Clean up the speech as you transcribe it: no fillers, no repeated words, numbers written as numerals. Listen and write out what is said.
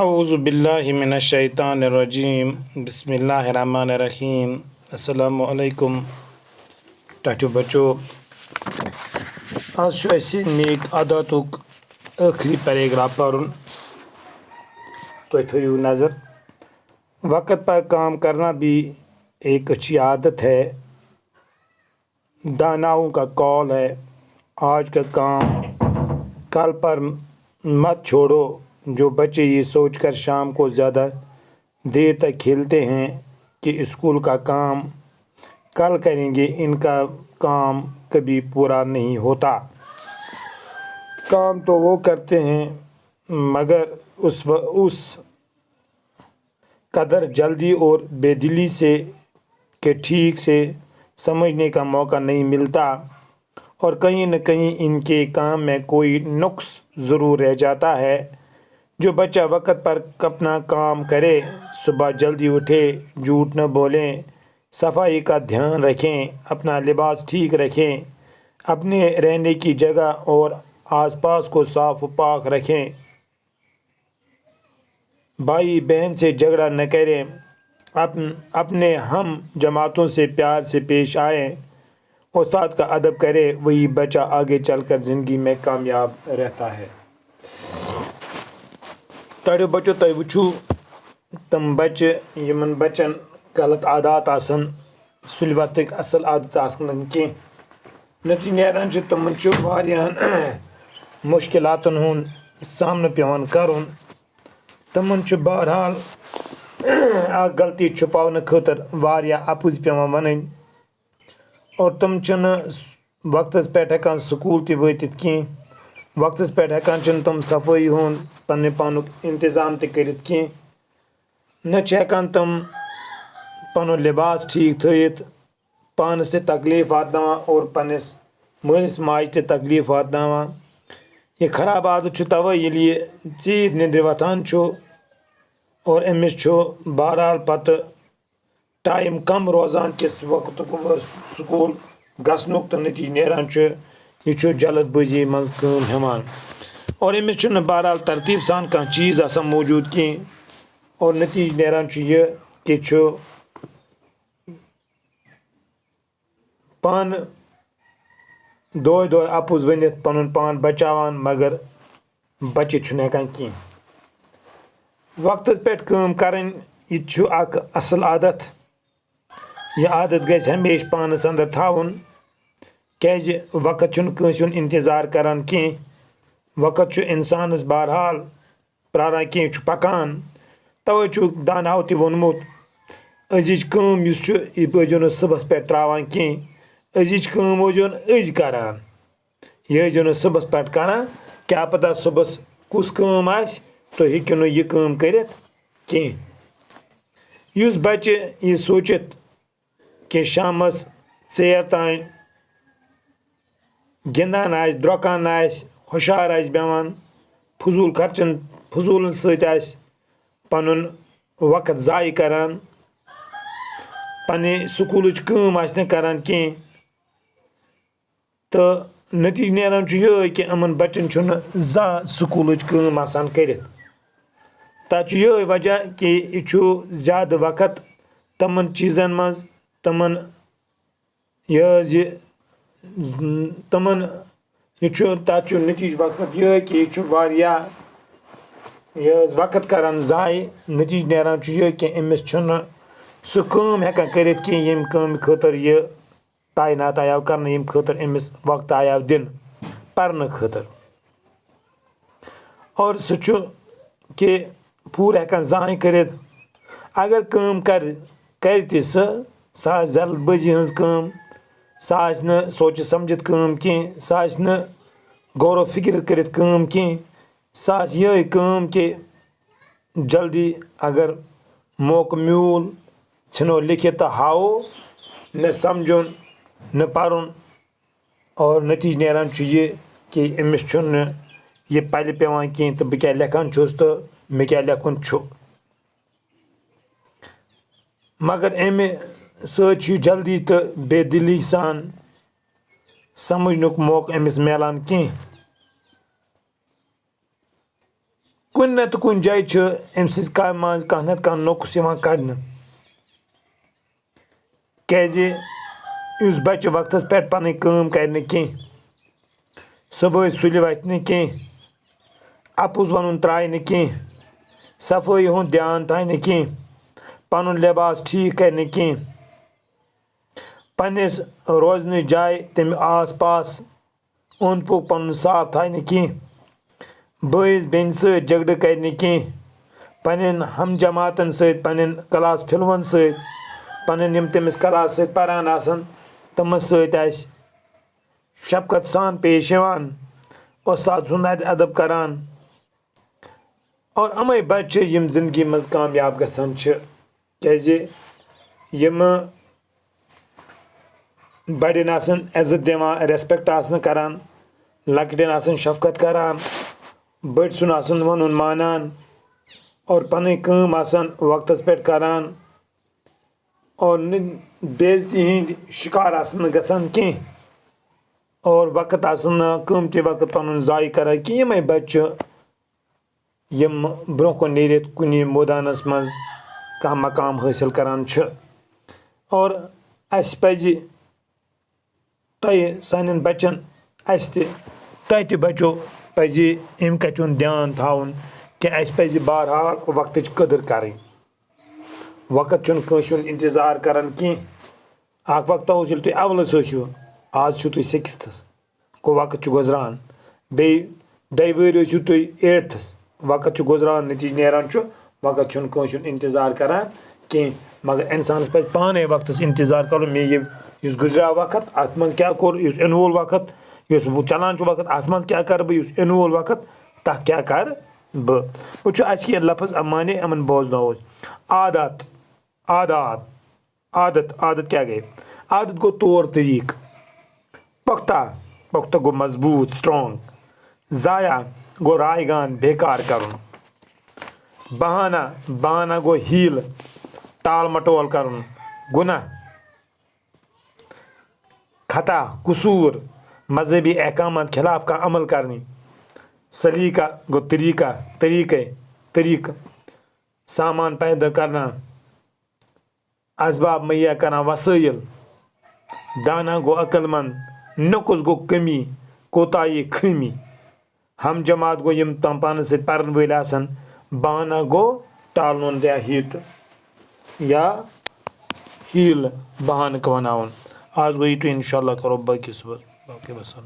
اعوذ باللہ من الشیطان الرجیم بسم اللہ الرحمن الرحیم السلام علیکم ٹاٹو بچو آج اسی نیک عادتک آخری پیراگراف پرن تو تھیو نظر وقت پر کام کرنا بھی ایک اچھی عادت ہے. داناؤں کا قول ہے آج کا کام کل پر مت چھوڑو. جو بچے یہ سوچ کر شام کو زیادہ دیر تک کھیلتے ہیں کہ اسکول کا کام کل کریں گے، ان کا کام کبھی پورا نہیں ہوتا. کام تو وہ کرتے ہیں مگر اس قدر جلدی اور بے دلی سے کہ ٹھیک سے سمجھنے کا موقع نہیں ملتا، اور کہیں نہ کہیں ان کے کام میں کوئی نقص ضرور رہ جاتا ہے. جو بچہ وقت پر اپنا کام کرے، صبح جلدی اٹھے، جھوٹ نہ بولیں، صفائی کا دھیان رکھیں، اپنا لباس ٹھیک رکھیں، اپنے رہنے کی جگہ اور آس پاس کو صاف و پاک رکھیں، بھائی بہن سے جھگڑا نہ کریں، اپنے ہم جماعتوں سے پیار سے پیش آئیں، استاد کا ادب کرے، وہی بچہ آگے چل کر زندگی میں کامیاب رہتا ہے. تاڑیو بچو تُہۍ وٕچھِو تم بچہ یمن بچن غلط عادات آسن سُلہِ وقتٕکۍ اصل عادت آسن نہٕ کینٛہہ، نتیجہ نیران چھُ تمن چھُ واریاہن مشکلاتن ہُنٛد سامنہٕ پیوان کرُن. تمن چھُ بہرحال اکھ غلطی چھپاونہٕ خٲطرٕ واریاہ اپُز پیوان ونٕنۍ، اور تم چھنہٕ وقتس پٮ۪ٹھ ہٮ۪کان سکوٗل تہِ وٲتِتھ کینٛہہ، وقتس پٮ۪ٹھ ہٮ۪کان چھنہٕ تم صفٲیی ہُنٛد پننہِ پانُک انتظام تہِ کٔرِتھ کینٛہہ، نہ چھِ ہٮ۪کان تم پنُن لباس ٹھیک تھٲیِتھ، پانس تہِ تکلیف واتناوان اور پننس مٲلِس ماجہِ تہِ تکلیف واتناوان. یہِ خراب عادت چھُ توے ییٚلہِ یہِ ژیٖرۍ نیٚندرِ وۄتھان چھُ اور أمِس چھُ بہرحال پتہٕ ٹایم کم روزان کِس وقتُک سکوٗل گژھنُک، تہٕ نتیجہ نیران چھُ یہِ چھُ جلد بٲزی منٛز کٲم ہٮ۪وان اور أمِس چھُنہٕ بہرحال ترتیٖب سان کانٛہہ چیٖز آسان موٗجوٗد کینٛہہ، اور نتیجہ نیران چھُ یہِ کہِ چھُ پانہٕ دۄہے دۄہے اپُز ؤنِتھ پنُن پان بچاوان مگر بچہِ چھُنہٕ ہٮ۪کان کینٛہہ. وقتس پٮ۪ٹھ کٲم کرٕنۍ یہِ تہِ چھُ اکھ اصل عادت. یہِ عادت گژھِ ہمیشہٕ پانس انٛدر تھاوُن، کیازِ وقت چھُنہٕ کٲنٛسہِ ہُنٛد انتظار کران کینٛہہ. وقت چھُ انسانس بہرحال پراران کینٛہہ چھُ پکان. توے چھُکھ داناہو تہِ ووٚنمُت أزِچ کٲم یُس چھُ یہِ پٲزیو نہٕ صُبحس پٮ۪ٹھ تراوان کینٛہہ، أزِچ کٲم ٲسۍزیو نہٕ أزۍ کران، یہِ ٲسۍزیو نہٕ صُبحس پٮ۪ٹھ کران. کیٛاہ پتہ صُبحس کُس کٲم آسہِ، تُہۍ ہیٚکِو نہٕ یہِ کٲم کٔرِتھ کینٛہہ. یُس بچہِ یہِ سوٗنٛچِتھ کہِ شامس ژیر تام گِنٛدان آسہِ، درٛۄکان آسہِ، ہُشار آسہِ بیٚہوان، فضوٗل خرچن فضوٗلن سۭتۍ آسہِ پنُن وقت ضایہِ کران، پننہِ سکوٗلٕچ کٲم آسہِ نہٕ کران کینٛہہ، تہٕ نتیجہ نیران چھُ یِہوے کہِ یِمن بچن چھُنہٕ زانٛہہ سکوٗلٕچ کٲم آسان کٔرِتھ. تتھ چھُ یِہوے وجہ کہِ یہِ چھُ زیادٕ وقت تمن چیٖزن منٛز تمن یہِ حظ یہِ تمن یہِ چھُ تتھ چھُ نتیجہ وقت یِہوے کہِ یہِ چھُ واریاہ یہِ حظ وقت کران ضایہِ. نتیجہ نیران چھُ یہِ کہِ أمِس چھُنہٕ سُہ کٲم ہٮ۪کان کٔرِتھ کینٛہہ ییٚمہِ کامہِ خٲطرٕ یہِ تعینات آیاو کرنہٕ، ییٚمہِ خٲطرٕ أمِس وقت آیاو دِنہٕ پرنہٕ خٲطرٕ. اور سُہ چھُ کہِ پوٗرٕ ہٮ۪کان زٕہٕنۍ کٔرِتھ. اگر کٲم کرِ تہِ سۄ آسہِ جلد بٲزی ہٕنٛز کٲم، سۄ آسہِ نہٕ سوچہِ سمجھِتھ کٲم کینٛہہ، سۄ آسہِ نہٕ غور و فکر کٔرِتھ کٲم کینٛہہ، سۄ آسہِ یِہوے کٲم کہِ جلدی اگر موقعہٕ میوٗل ژھٕنو لیکھِتھ تہٕ ہاوو، نہ سمجھُن نہ پرُن، اور نتیجہ نیران چھُ یہِ کہِ أمِس چھُنہٕ یہِ پلہِ پیوان کینٛہہ تہٕ بہٕ کیٛاہ لیکھان چھُس تہٕ مےٚ کیٛاہ لیکھُن چھُ. مگر امہِ سۭتۍ چھُ جلدی تہٕ بے دلی سان سمجھنُک موقعہٕ أمِس ملان کینٛہہ. کُنہِ نتہٕ کُنہِ جایہِ چھُ أمۍ سٕنٛزِ کامہِ منٛز کانٛہہ نتہٕ کانٛہہ نۄقُص یِوان کَڑنہٕ کیٛازِ یُس بَچہِ وقتَس پٮ۪ٹھ پَنٕنۍ کٲم کَرِ نہٕ کینٛہہ صُبحٲے سُلہِ وَتھِ نہٕ کینٛہہ اَپُز وَنُن ترٛایہِ نہٕ کینٛہہ صفٲیی ہُنٛد دھیان تھاوِ نہٕ کینٛہہ پَنُن لِباس ٹھیٖک کَرِ نہٕ کینٛہہ پنٛنِس روزنٕچ جایہِ تَمہِ آس پاس اوٚنٛد پوٚک پَنُن صاف تھاوِ نہٕ کینٛہہ بٲیِس بیٚنہِ سۭتۍ جھگڑٕ کَرِ نہٕ کینٛہہ پنٛنٮ۪ن ہم جماعتَن سۭتۍ پنٛنٮ۪ن کلاس پھِلوَن سۭتۍ پنٛنٮ۪ن یِم تٔمِس کلاس سۭتۍ پَران آسَن تِمَن سۭتۍ آسہِ شفقت سان پیش یِوان اُستاد سُنٛد اَدب کَران اور یِمَے بَچہِ چھِ یِم زِندگی منٛز کامیاب گژھان چھِ کیٛازِ یِمہٕ بَڑٮ۪ن آسان عزت دِوان رٮ۪سپٮ۪کٹ آسنہٕ کَران لۄکٹٮ۪ن آسان شفقت کَران بٔڑۍ سُنٛد آسان وَنُن مانان اور پَنٕنۍ کٲم آسان وقتَس پٮ۪ٹھ کَران اور نہٕ بے عزتی ہِنٛدۍ شِکار آسان نہٕ گژھان کینٛہہ اور وقت آسان نہٕ قۭمتی وقت پَنُن ضایع کَران کینٛہہ یِمَے بَچہِ چھِ یِم برونٛہہ کُن نیٖرِتھ کُنہِ مٲدانَس منٛز کانٛہہ مقام حٲصِل کَران چھِ اور اَسہِ پَزِ تۄہہِ سانٮ۪ن بَچَن اَسہِ تہِ تۄہہِ تہِ بَچو پَزِ اَمہِ کَتھِ ہُنٛد دھیان تھاوُن کہِ اَسہِ پَزِ بہرحال وقتٕچ قدٕر کَرٕنۍ وقت چھُنہٕ کٲنٛسہِ ہُنٛد اِنتظار کَران کینٛہہ اَکھ وقتہ اوس ییٚلہِ تُہۍ اَولَس ٲسِو آز چھُو تُہۍ سِکِستھَس گوٚو وقت چھُ گُزران بیٚیہِ دۄیہِ وٕہٕرۍ ٲسِو تُہۍ ایٹتھَس وقت چھُ گُزران نٔتیٖجہٕ نیران چھُ وقت چھُنہٕ کٲنٛسہِ ہُنٛد اِنتظار کَران کینٛہہ مگر اِنسانَس پَزِ پانَے وقتَس اِنتظار کَرُن مےٚ یُس گُزریٛوو وقت اَتھ منٛز کیٛاہ کوٚر یُس یِنہٕ وول وقت یُس چَلان چھُ وقت اَتھ منٛز کیٛاہ کَرٕ بہٕ یُس یِنہٕ وول وقت تَتھ کیٛاہ کَرٕ بہٕ وٕچھو اَسہِ کینٛہہ لفظ اَمانے یِمَن بوزناوو أسۍ عادت کیٛاہ گٔے عادت گوٚو طور طریٖقہٕ پۄختہ گوٚو مضبوٗط سٹرٛانٛگ ضایع گوٚو رایگان بیکار کَرُن بہانہ گوٚو ہیٖلہٕ ٹال مٹول کَرُن گُناہ خطا قصوٗر مذہبی احکامات خلاف کانٛہہ عمل کَرنہِ سلیٖقہ گوٚو طریٖقہٕ سامان پیدا کَرنا اسباب مہیا کَران وسٲیِل دانا گوٚو عقل منٛد نۄقُص گوٚو کٔمی کوتاہی خٲمی ہم جماعت گوٚو یِم تِم پانَس سۭتۍ پَرن وٲلۍ آسان بہانہ گوٚو ٹالنُن یا ہیٖلہٕ بہانہٕ بَناوُن آز گوٚو یِتُے اِنشاء اللہ کَرو باقٕے صُبحس باقٕے وَسلام